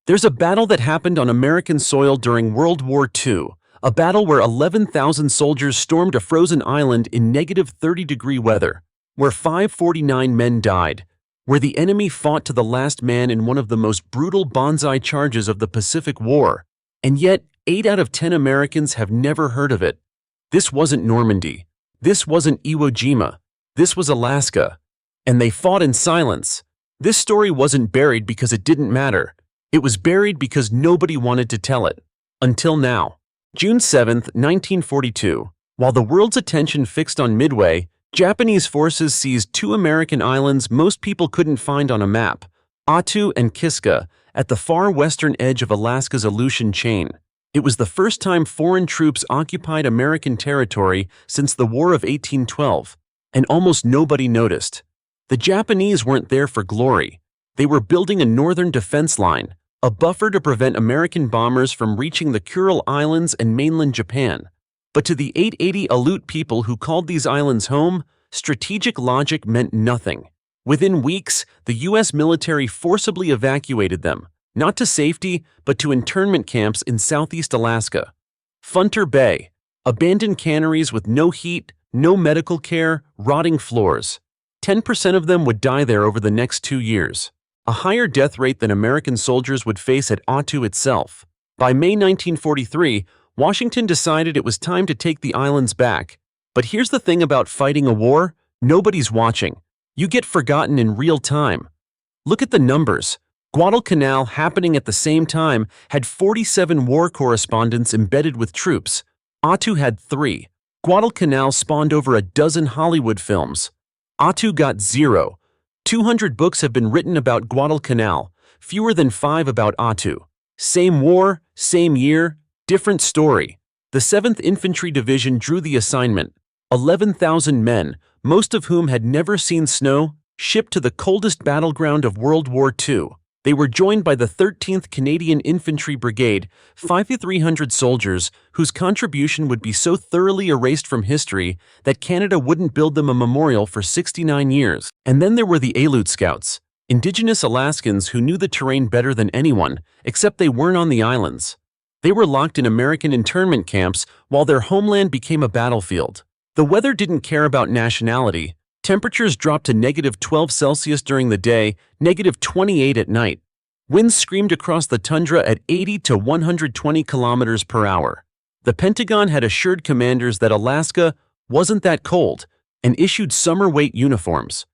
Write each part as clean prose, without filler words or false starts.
There's a battle that happened on American soil during World War II, a battle where 11,000 soldiers stormed a frozen island in -30-degree weather, where 549 men died, where the enemy fought to the last man in one of the most brutal banzai charges of the Pacific War, and yet 8 out of 10 Americans have never heard of it. This wasn't Normandy. This wasn't Iwo Jima. This was Alaska. And they fought in silence. This story wasn't buried because it didn't matter. It was buried because nobody wanted to tell it. Until now. June 7, 1942. While the world's attention fixed on Midway, Japanese forces seized 2 American islands most people couldn't find on a map, Attu and Kiska, at the far western edge of Alaska's Aleutian chain. It was the first time foreign troops occupied American territory since the War of 1812, and almost nobody noticed. The Japanese weren't there for glory. They were building a northern defense line, a buffer to prevent American bombers from reaching the Kuril Islands and mainland Japan. But to the 880 Aleut people who called these islands home, strategic logic meant nothing. Within weeks, the U.S. military forcibly evacuated them, not to safety, but to internment camps in southeast Alaska. Funter Bay, abandoned canneries with no heat, no medical care, rotting floors. 10% of them would die there over the next 2 years, a higher death rate than American soldiers would face at Attu itself. By May 1943, Washington decided it was time to take the islands back. But here's the thing about fighting a war: nobody's watching. You get forgotten in real time. Look at the numbers. Guadalcanal, happening at the same time, had 47 war correspondents embedded with troops. Attu had 3. Guadalcanal spawned over a dozen Hollywood films. Attu got 0. 200 books have been written about Guadalcanal, fewer than 5 about Attu. Same war, same year, different story. The 7th Infantry Division drew the assignment. 11,000 men, most of whom had never seen snow, shipped to the coldest battleground of World War II. They were joined by the 13th Canadian Infantry Brigade, 5,300 soldiers whose contribution would be so thoroughly erased from history that Canada wouldn't build them a memorial for 69 years. And then there were the Aleut Scouts, Indigenous Alaskans who knew the terrain better than anyone, except they weren't on the islands. They were locked in American internment camps while their homeland became a battlefield. The weather didn't care about nationality. Temperatures dropped to -12 Celsius during the day, -28 at night. Winds screamed across the tundra at 80 to 120 kilometers per hour. The Pentagon had assured commanders that Alaska wasn't that cold and issued summer-weight uniforms.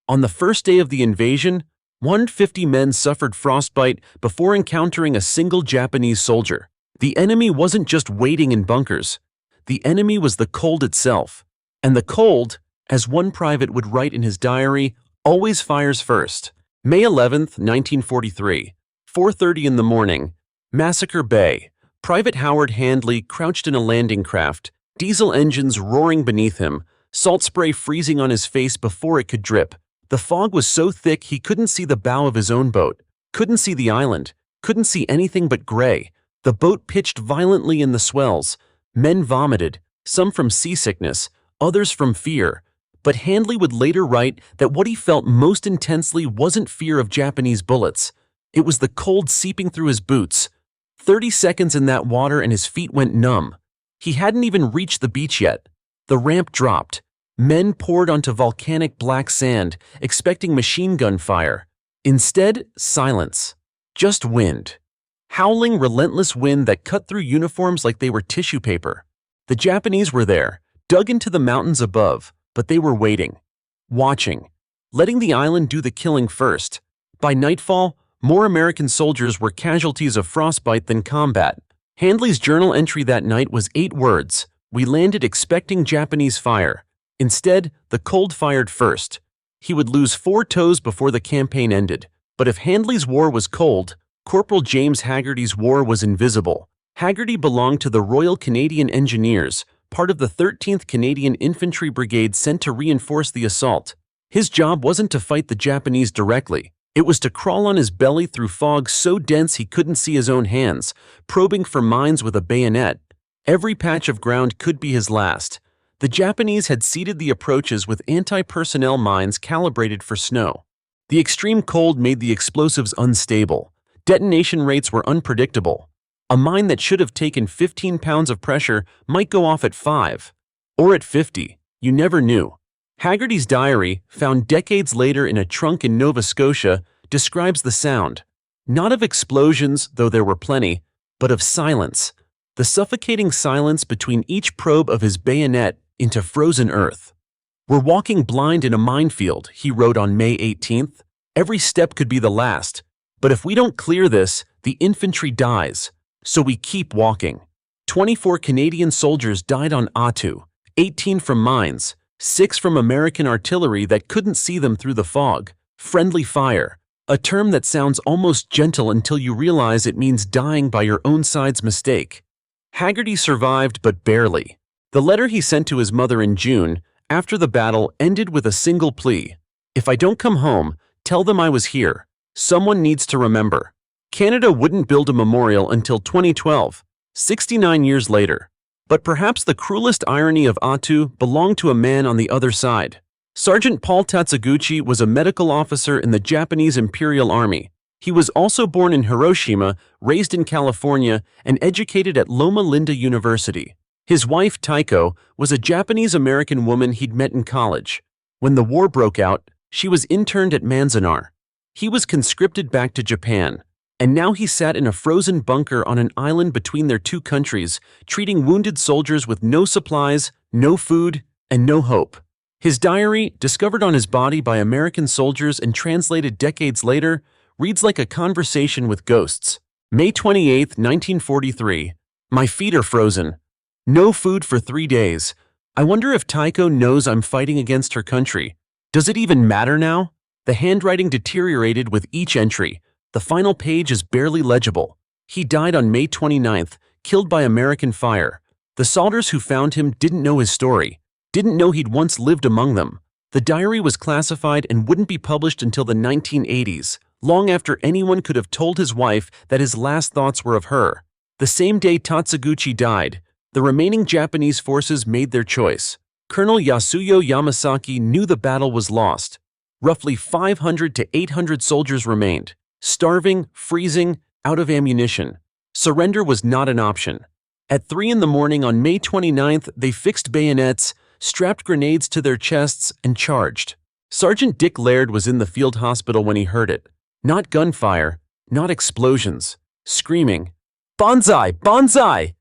On the first day of the invasion, 150 men suffered frostbite before encountering a single Japanese soldier. The enemy wasn't just waiting in bunkers. The enemy was the cold itself. And the cold, as one private would write in his diary, always fires first. May 11, 1943, 4:30 in the morning, Massacre Bay. Private Howard Handley crouched in a landing craft, diesel engines roaring beneath him, salt spray freezing on his face before it could drip. The fog was so thick he couldn't see the bow of his own boat, couldn't see the island, couldn't see anything but gray. The boat pitched violently in the swells. Men vomited, some from seasickness, others from fear. But Handley would later write that what he felt most intensely wasn't fear of Japanese bullets. It was the cold seeping through his boots. 30 seconds in that water and his feet went numb. He hadn't even reached the beach yet. The ramp dropped. Men poured onto volcanic black sand, expecting machine gun fire. Instead, silence. Just wind. Howling, relentless wind that cut through uniforms like they were tissue paper. The Japanese were there, dug into the mountains above, but they were waiting, watching, letting the island do the killing first. By nightfall, more American soldiers were casualties of frostbite than combat. Handley's journal entry that night was 8 words: "We landed expecting Japanese fire. Instead, the cold fired first." He would lose 4 toes before the campaign ended. But if Handley's war was cold, Corporal James Haggerty's war was invisible. Haggerty belonged to the Royal Canadian Engineers, part of the 13th Canadian Infantry Brigade sent to reinforce the assault. His job wasn't to fight the Japanese directly. It was to crawl on his belly through fog so dense he couldn't see his own hands, probing for mines with a bayonet. Every patch of ground could be his last. The Japanese had seeded the approaches with anti-personnel mines calibrated for snow. The extreme cold made the explosives unstable. Detonation rates were unpredictable. A mine that should have taken 15 pounds of pressure might go off at 5. Or at 50. You never knew. Haggerty's diary, found decades later in a trunk in Nova Scotia, describes the sound. Not of explosions, though there were plenty, but of silence. The suffocating silence between each probe of his bayonet into frozen earth. "We're walking blind in a minefield," he wrote on May 18th. "Every step could be the last. But if we don't clear this, the infantry dies. So we keep walking." 24 Canadian soldiers died on Attu, 18 from mines, 6 from American artillery that couldn't see them through the fog. Friendly fire, a term that sounds almost gentle until you realize it means dying by your own side's mistake. Haggerty survived, but barely. The letter he sent to his mother in June, after the battle, ended with a single plea. "If I don't come home, tell them I was here. Someone needs to remember." Canada wouldn't build a memorial until 2012, 69 years later. But perhaps the cruelest irony of Attu belonged to a man on the other side. Sergeant Paul Tatsuguchi was a medical officer in the Japanese Imperial Army. He was also born in Hiroshima, raised in California, and educated at Loma Linda University. His wife, Taiko, was a Japanese-American woman he'd met in college. When the war broke out, she was interned at Manzanar. He was conscripted back to Japan, and now he sat in a frozen bunker on an island between their two countries, treating wounded soldiers with no supplies, no food, and no hope. His diary, discovered on his body by American soldiers and translated decades later, reads like a conversation with ghosts. May 28, 1943. "My feet are frozen. No food for 3 days. I wonder if Taiko knows I'm fighting against her country. Does it even matter now?" The handwriting deteriorated with each entry. The final page is barely legible. He died on May 29th, killed by American fire. The soldiers who found him didn't know his story, didn't know he'd once lived among them. The diary was classified and wouldn't be published until the 1980s, long after anyone could have told his wife that his last thoughts were of her. The same day Tatsuguchi died, the remaining Japanese forces made their choice. Colonel Yasuyo Yamasaki knew the battle was lost. Roughly 500 to 800 soldiers remained, starving, freezing, out of ammunition. Surrender was not an option. At 3 in the morning on May 29th, they fixed bayonets, strapped grenades to their chests, and charged. Sergeant Dick Laird was in the field hospital when he heard it. Not gunfire, not explosions. Screaming, "Banzai! Banzai!"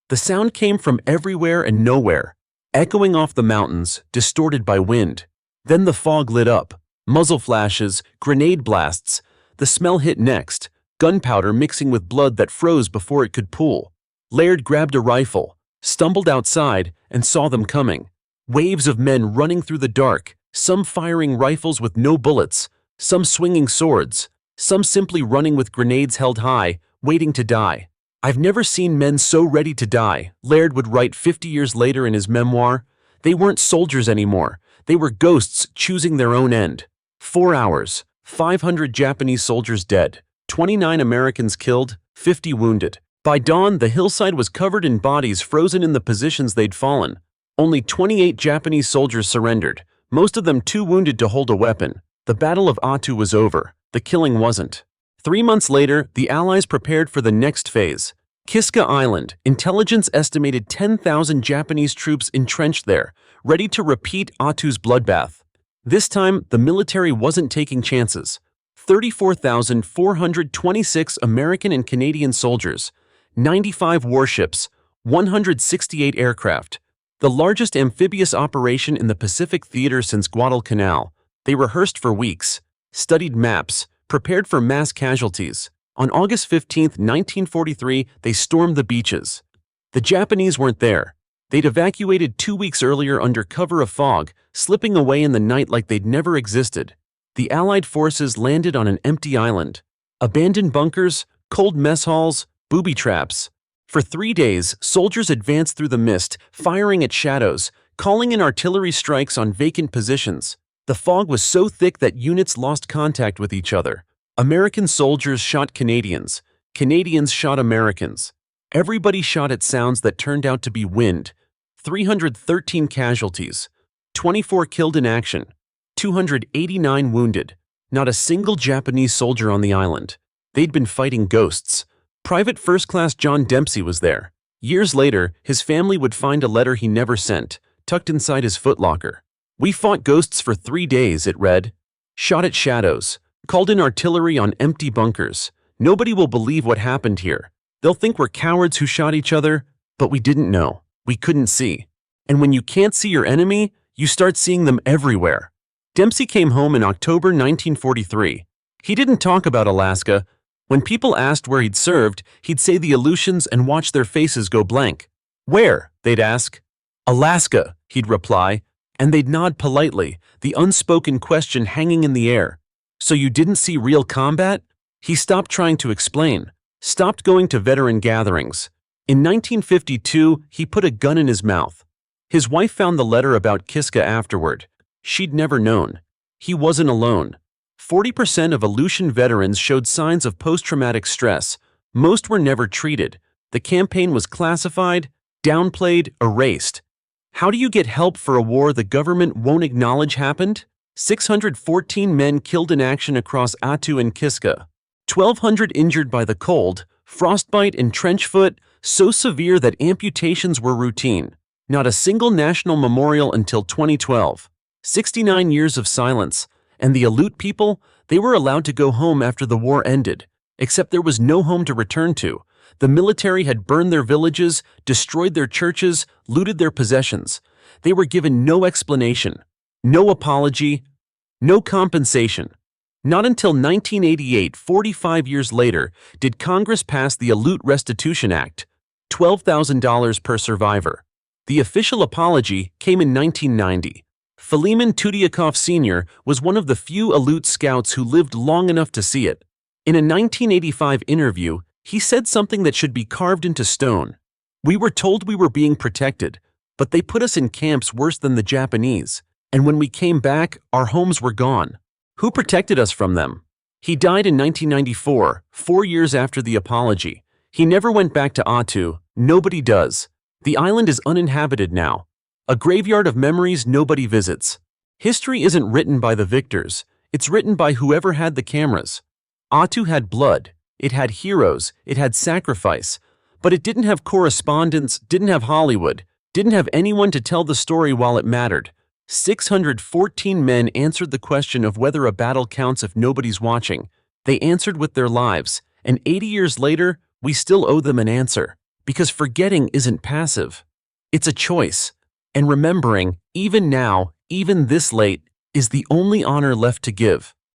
The sound came from everywhere and nowhere, echoing off the mountains, distorted by wind. Then the fog lit up. Muzzle flashes, grenade blasts. The smell hit next, gunpowder mixing with blood that froze before it could pool. Laird grabbed a rifle, stumbled outside, and saw them coming. Waves of men running through the dark, some firing rifles with no bullets, some swinging swords, some simply running with grenades held high, waiting to die. "I've never seen men so ready to die," Laird would write 50 years later in his memoir. They weren't soldiers anymore. They were ghosts choosing their own end. 4 hours, 500 Japanese soldiers dead, 29 Americans killed, 50 wounded. By dawn, the hillside was covered in bodies frozen in the positions they'd fallen. Only 28 Japanese soldiers surrendered, most of them too wounded to hold a weapon. The Battle of Attu was over. The killing wasn't. 3 months later, the Allies prepared for the next phase. Kiska Island, intelligence estimated 10,000 Japanese troops entrenched there, ready to repeat Attu's bloodbath. This time, the military wasn't taking chances. 34,426 American and Canadian soldiers, 95 warships, 168 aircraft. The largest amphibious operation in the Pacific Theater since Guadalcanal. They rehearsed for weeks, studied maps, prepared for mass casualties. On August 15, 1943, they stormed the beaches. The Japanese weren't there. They'd evacuated 2 weeks earlier under cover of fog, slipping away in the night like they'd never existed. The Allied forces landed on an empty island. Abandoned bunkers, cold mess halls, booby traps. For 3 days, soldiers advanced through the mist, firing at shadows, calling in artillery strikes on vacant positions. The fog was so thick that units lost contact with each other. American soldiers shot Canadians. Canadians shot Americans. Everybody shot at sounds that turned out to be wind. 313 casualties. 24 killed in action. 289 wounded. Not a single Japanese soldier on the island. They'd been fighting ghosts. Private First Class John Dempsey was there. Years later, his family would find a letter he never sent, tucked inside his footlocker. "We fought ghosts for 3 days," it read. "Shot at shadows. Called in artillery on empty bunkers. Nobody will believe what happened here. They'll think we're cowards who shot each other, but we didn't know. We couldn't see. And when you can't see your enemy, you start seeing them everywhere." Dempsey came home in October 1943. He didn't talk about Alaska. When people asked where he'd served, he'd say the Aleutians and watch their faces go blank. "Where?" they'd ask. "Alaska," he'd reply, and they'd nod politely, the unspoken question hanging in the air. "So you didn't see real combat?" He stopped trying to explain, stopped going to veteran gatherings. In 1952, he put a gun in his mouth. His wife found the letter about Kiska afterward. She'd never known. He wasn't alone. 40% of Aleutian veterans showed signs of post-traumatic stress. Most were never treated. The campaign was classified, downplayed, erased. How do you get help for a war the government won't acknowledge happened? 614 men killed in action across Attu and Kiska. 1,200 injured by the cold, frostbite and trench foot, so severe that amputations were routine. Not a single national memorial until 2012. 69 years of silence. And the Aleut people, they were allowed to go home after the war ended. Except there was no home to return to. The military had burned their villages, destroyed their churches, looted their possessions. They were given no explanation, no apology, no compensation. Not until 1988, 45 years later, did Congress pass the Aleut Restitution Act, $12,000 per survivor. The official apology came in 1990. Philemon Tudiakov Sr. was one of the few Aleut scouts who lived long enough to see it. In a 1985 interview, he said something that should be carved into stone. "We were told we were being protected, but they put us in camps worse than the Japanese, and when we came back, our homes were gone. Who protected us from them?" He died in 1994, 4 years after the apology. He never went back to Attu. Nobody does. The island is uninhabited now. A graveyard of memories nobody visits. History isn't written by the victors. It's written by whoever had the cameras. Attu had blood. It had heroes. It had sacrifice. But it didn't have correspondence, didn't have Hollywood, didn't have anyone to tell the story while it mattered. 614 men answered the question of whether a battle counts if nobody's watching. They answered with their lives, and 80 years later, we still owe them an answer. Because forgetting isn't passive. It's a choice. And remembering, even now, even this late, is the only honor left to give.